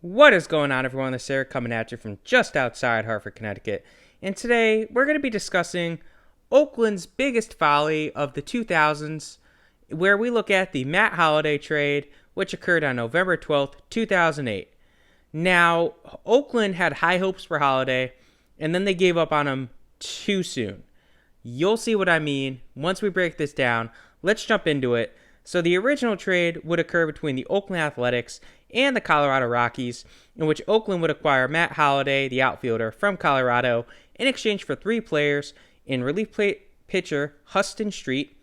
What is going on, everyone? This is Eric coming at you from just outside Hartford, Connecticut. And today we're going to be discussing Oakland's biggest folly of the 2000s, where we look at the Matt Holliday trade, which occurred on November 12th, 2008. Now, Oakland had high hopes for Holliday, and then they gave up on him too soon. You'll see what I mean once we break this down. Let's jump into it. So the original trade would occur between the Oakland Athletics and the Colorado Rockies, in which Oakland would acquire Matt Holliday, the outfielder from Colorado, in exchange for three players in relief pitcher Huston Street,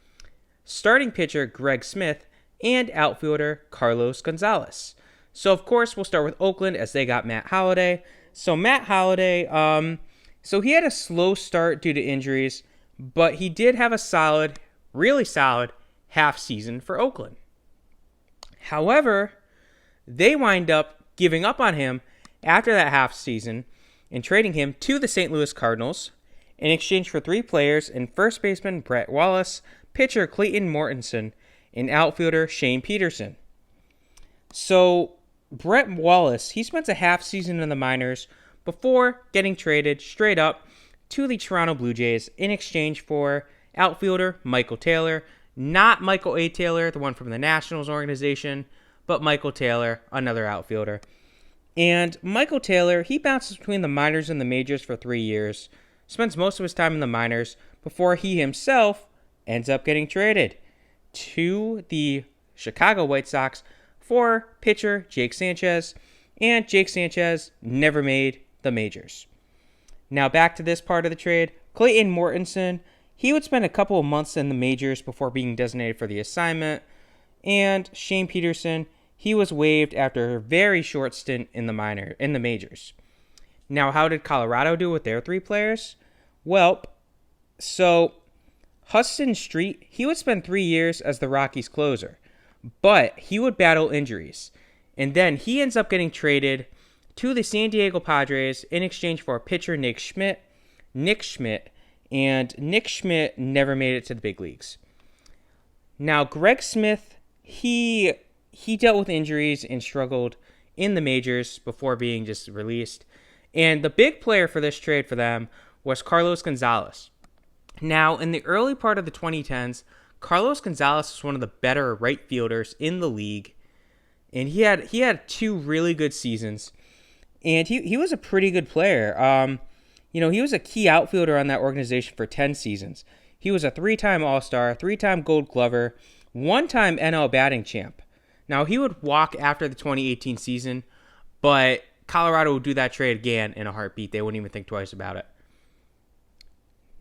starting pitcher Greg Smith, and outfielder Carlos Gonzalez. So of course we'll start with Oakland as they got Matt Holliday. So Matt Holliday, he had a slow start due to injuries, but he did have a solid, really solid half season for Oakland. However, they wind up giving up on him after that half season and trading him to the St. Louis Cardinals in exchange for three players in first baseman Brett Wallace, pitcher Clayton Mortensen, and outfielder Shane Peterson. So Brett Wallace, he spent a half season in the minors before getting traded straight up to the Toronto Blue Jays in exchange for outfielder Michael Taylor, not Michael A. Taylor, the one from the Nationals organization, but Michael Taylor, another outfielder. And Michael Taylor, he bounces between the minors and the majors for 3 years, spends most of his time in the minors before he himself ends up getting traded to the Chicago White Sox for pitcher Jake Sanchez, and Jake Sanchez never made the majors. Now back to this part of the trade. Clayton Mortensen, he would spend a couple of months in the majors before being designated for the assignment, and Shane Peterson, he was waived after a very short stint in the majors. Now, how did Colorado do with their three players? Well, so Huston Street, he would spend 3 years as the Rockies closer, but he would battle injuries, and then he ends up getting traded to the San Diego Padres in exchange for pitcher Nick Schmidt, and Nick Schmidt never made it to the big leagues. Now, Greg Smith, he dealt with injuries and struggled in the majors before being just released. And the big player for this trade for them was Carlos Gonzalez. Now, in the early part of the 2010s, Carlos Gonzalez was one of the better right fielders in the league. And he had two really good seasons. And he was a pretty good player. He was a key outfielder on that organization for 10 seasons. He was a 3-time All-Star, 3-time Gold Glover, 1-time NL batting champ. Now, he would walk after the 2018 season, but Colorado would do that trade again in a heartbeat. They wouldn't even think twice about it.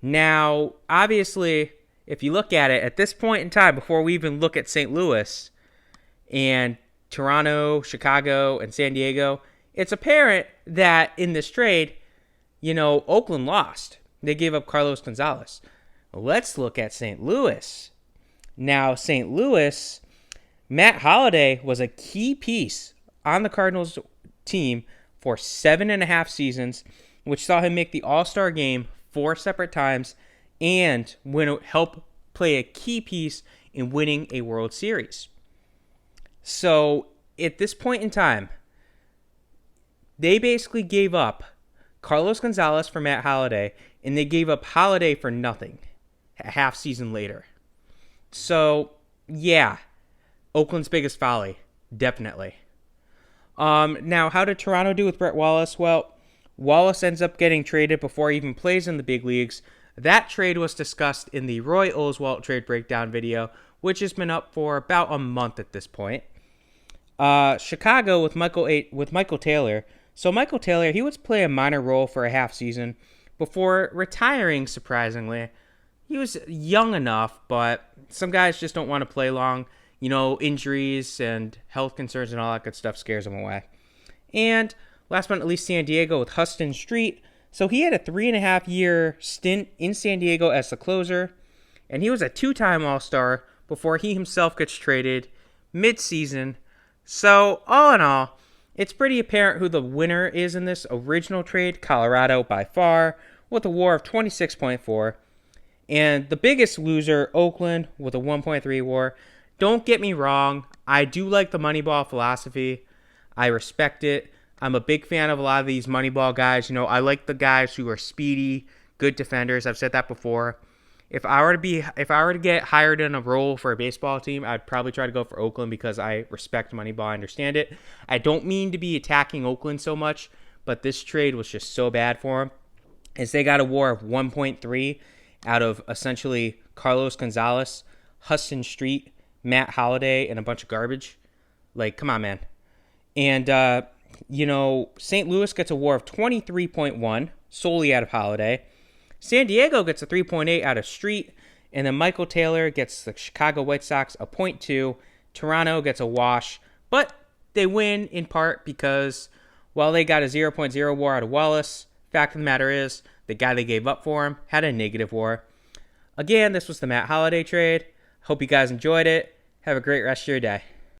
Now, obviously, if you look at it, at this point in time, before we even look at St. Louis and Toronto, Chicago, and San Diego, it's apparent that in this trade, Oakland lost. They gave up Carlos Gonzalez. Let's look at St. Louis. Now, St. Louis, Matt Holliday was a key piece on the Cardinals team for 7.5 seasons, which saw him make the All-Star game 4 separate times and help play a key piece in winning a World Series. So, at this point in time, they basically gave up Carlos Gonzalez for Matt Holliday, and they gave up Holliday for nothing a half season later. So, yeah, Oakland's biggest folly, definitely. Now, how did Toronto do with Brett Wallace? Well, Wallace ends up getting traded before he even plays in the big leagues. That trade was discussed in the Roy Oswalt trade breakdown video, which has been up for about a month at this point. Chicago with Michael Taylor. So Michael Taylor, he would play a minor role for a half season before retiring, surprisingly. He was young enough, but some guys just don't want to play long. Injuries and health concerns and all that good stuff scares him away. And last but not least, San Diego with Huston Street. So he had a 3.5-year stint in San Diego as the closer, and he was a 2-time All-Star before he himself gets traded mid-season. So all in all, it's pretty apparent who the winner is in this original trade, Colorado by far, with a WAR of 26.4. And the biggest loser, Oakland, with a 1.3 WAR. Don't get me wrong, I do like the Moneyball philosophy. I respect it. I'm a big fan of a lot of these Moneyball guys. I like the guys who are speedy, good defenders. I've said that before. If I were to get hired in a role for a baseball team, I'd probably try to go for Oakland because I respect Moneyball. I understand it. I don't mean to be attacking Oakland so much, but this trade was just so bad for them. As they got a WAR of 1.3 out of essentially Carlos Gonzalez, Huston Street, Matt Holliday, and a bunch of garbage. Like, come on, man. And, St. Louis gets a WAR of 23.1 solely out of Holliday. San Diego gets a 3.8 out of Street. And then Michael Taylor gets the Chicago White Sox a 0.2. Toronto gets a wash. But they win in part because, while they got a 0.0 WAR out of Wallace, fact of the matter is, the guy they gave up for him had a negative WAR. Again, this was the Matt Holliday trade. Hope you guys enjoyed it. Have a great rest of your day.